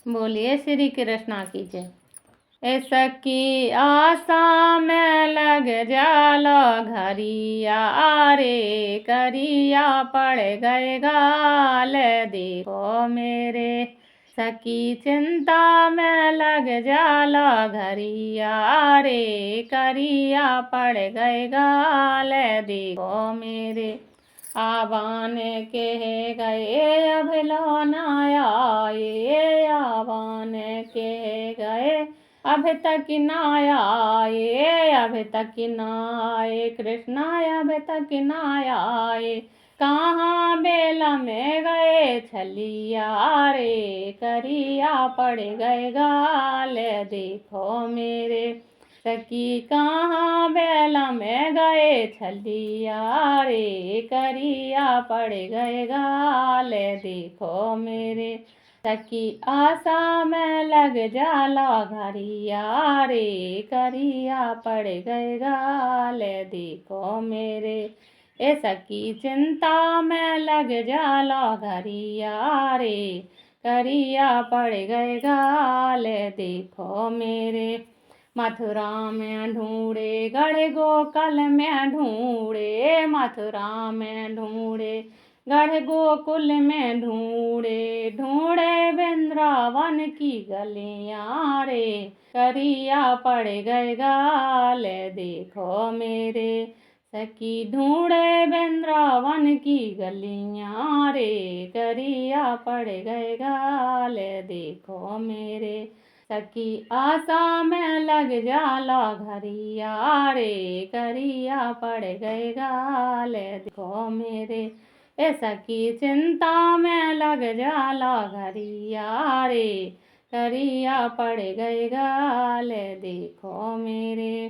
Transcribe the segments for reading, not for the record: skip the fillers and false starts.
बोलिए श्री कृष्णा की जय। ऐसा की आशा में लग जालो घरिया रे करिया पड़ गए गाल देखो मेरे। सकी चिंता में लग जालो घरिया रे करिया पड़ गए गाल देखो मेरे। आवान कह गए अब लौना आए, आवान कह गए अब तक ना आए, अब तक ना आए कृष्णा अब तक ना आए। कहाँ बेला में गए छलिया रे करिया पड़ गए गाल देखो मेरे। सखी कहाँ बेला में गए छलिया रे करिया पड़ गए गाल देखो मेरे। सखी आशा में लग जाला घरिया रे करिया पड़ गए गाल देखो मेरे। ए सखी चिंता में लग जाला घरिया रे करिया पड़ गए गाल देखो मेरे। मथुरा में ढूंढे गढ़ गोकुल में ढूंढे, मथुरा में ढूंढे गढ़ गोकुल में ढूंढे, ढूंढे वृंदावन की गलियां रे करिया पड़ गए गाल देखो मेरे। सखी ढूंढे वृंदावन की गलियां रे करिया पड़ गए गाल देखो मेरे। सखी आशा में लग जाला घरिया रे करिया पड़ गए गाल देखो मेरे। ए सखी चिंता में लग जाला घरिया रे करिया पड़ गए गाल देखो मेरे।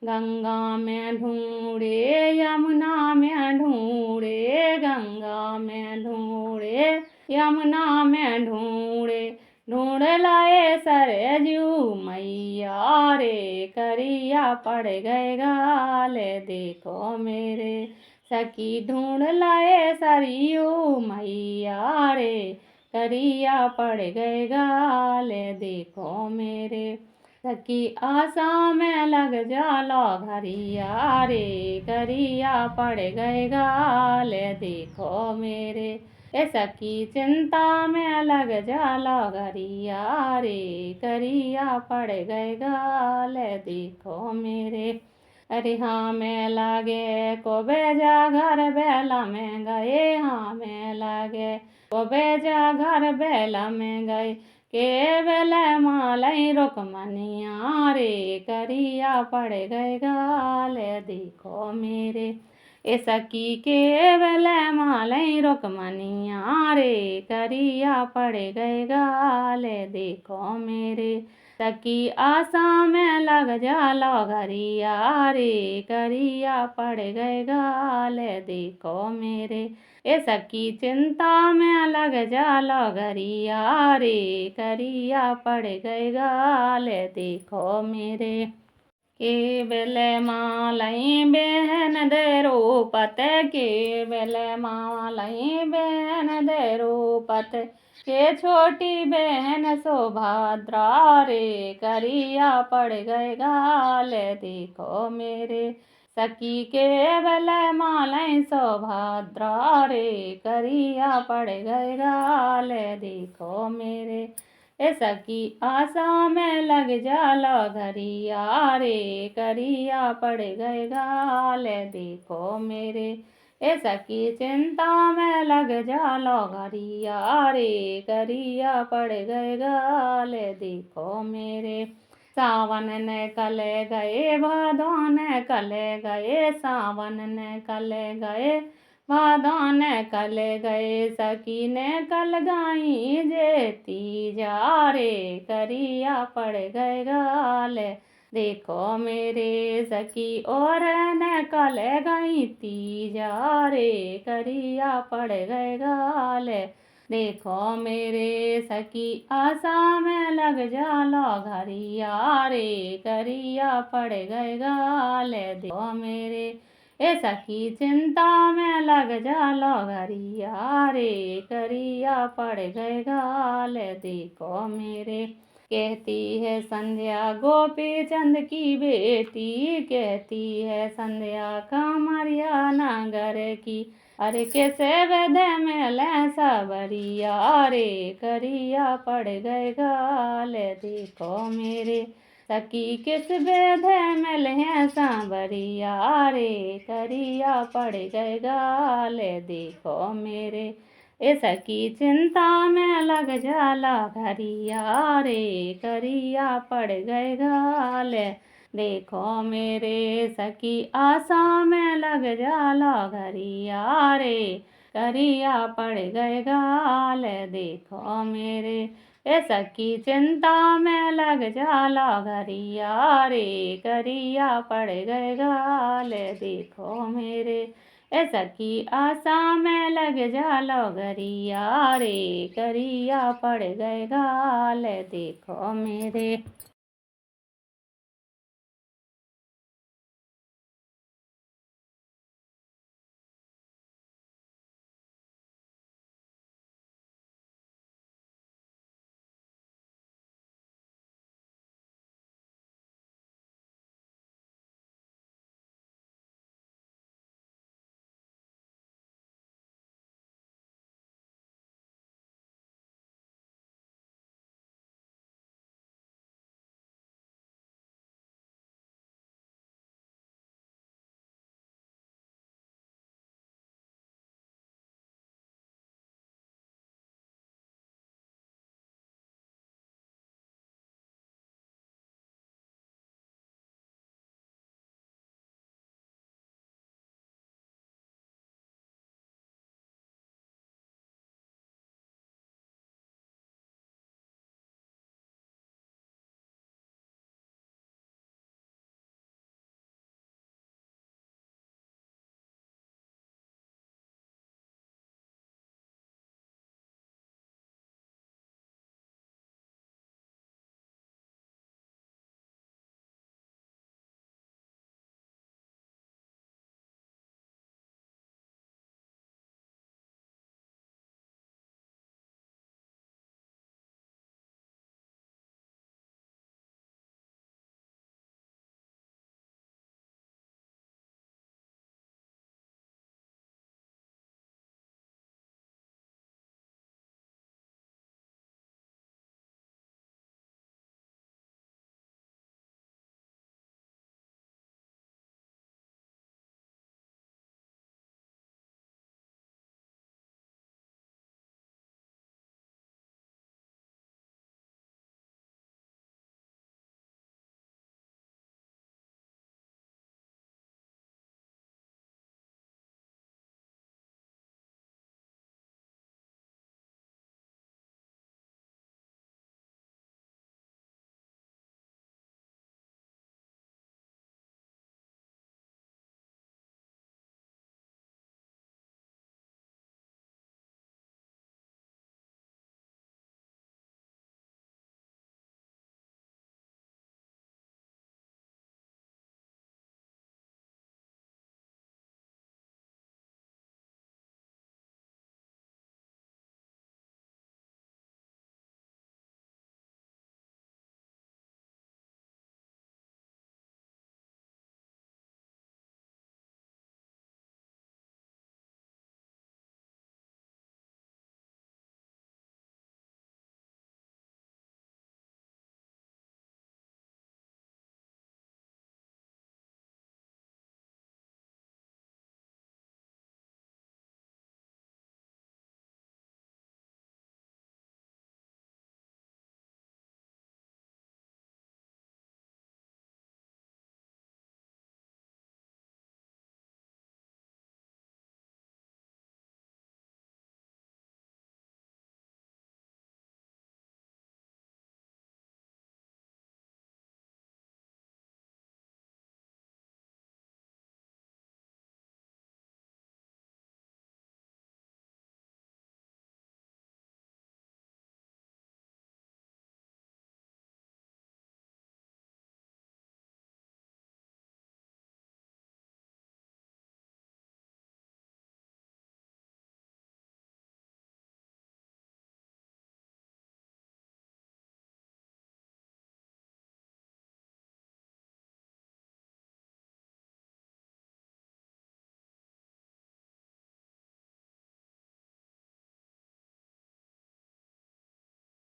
गंगा में ढूंढे यमुना में ढूंढे, गंगा में ढूंढे यमुना में ढूंढे, ढूंढ लाए सरजू मैया रे करिया पड़ गए गाल देखो मेरे। सखी ढूंढ लाए सरयू मैया रे करिया पड़ गए गाल देखो मेरे। सखी आशा में लग जाला घरिया रे करिया पड़ गए गाल देखो मेरे। ए सखी चिंता में लग जाला घरिया रे करिया पड़ गए गाल देखो मेरे। अरे हाँ में लागे को बेजा घर बेला में गए, हाँ में लागे को बेजा घर बेला में गए, के बेले मालई रुकमनिया रे करिया पड़ गए गाल देखो मेरे। ए सखी के बेले मालई रुकमनिया रे करिया पड़ गए गाल देखो मेरे। सखी आशा में लग जाला घरिया रे करिया पड़ गए गाल देखो मेरे। ए सखी चिंता में लग जाला घरिया रे करिया पड़ गए गाल देखो मेरे। के बेले मालई बहन दे रूपत, के बेले मालई बहन दे रूपत, के छोटी बहन सुभद्रा रे करिया पड़ गए गाल देखो मेरे। सखी के बेले मालई सुभद्रा रे करिया पड़ गए गाल देखो मेरे। ए सखी आशा में लग जाला घरिया रे करिया पड़ गए गाल देखो मेरे। ए सखी चिंता में लग जाला घरिया रे करिया पड़ गए गाल देखो मेरे। सावन ने कले गए भादों ने कले गए, सावन ने कले गए भादों ने कल गए, सखी ने कल गाई जेती जा रे करिया पड़ गए गाल देखो मेरे। सखी और ने कल गई तीजा रे करिया पड़ गए गाल देखो मेरे। सखी आशा में लग जाला घरिया रे करिया पड़ गए गाल देखो मेरे। ए सखी चिंता में लग जालो घरिया रे, करिया पड़ गए गाल देखो मेरे। कहती है संध्या गोपी चंद की बेटी, कहती है संध्या कामरिया नागर की। अरे कैसे वेदे में ले सबरिया रे, करिया पड़ गए गाल देखो मेरे। सखी किस बेधे में ले सांवरिया रे, करिया पड़ गए गाल देखो मेरे। ए सखी चिंता में लग जाला घरिया रे, करिया पड़ गए गाल देखो मेरे। सखी आशा में लग जाला घरिया रे, करिया पड़ गए गाल देखो मेरे। ए सखी चिंता में लग जाला घरिया रे, करिया पड़ गए गाल देखो मेरे। ए सखी आशा में लग जालो घरिया रे, करिया पड़ गए गाल देखो मेरे।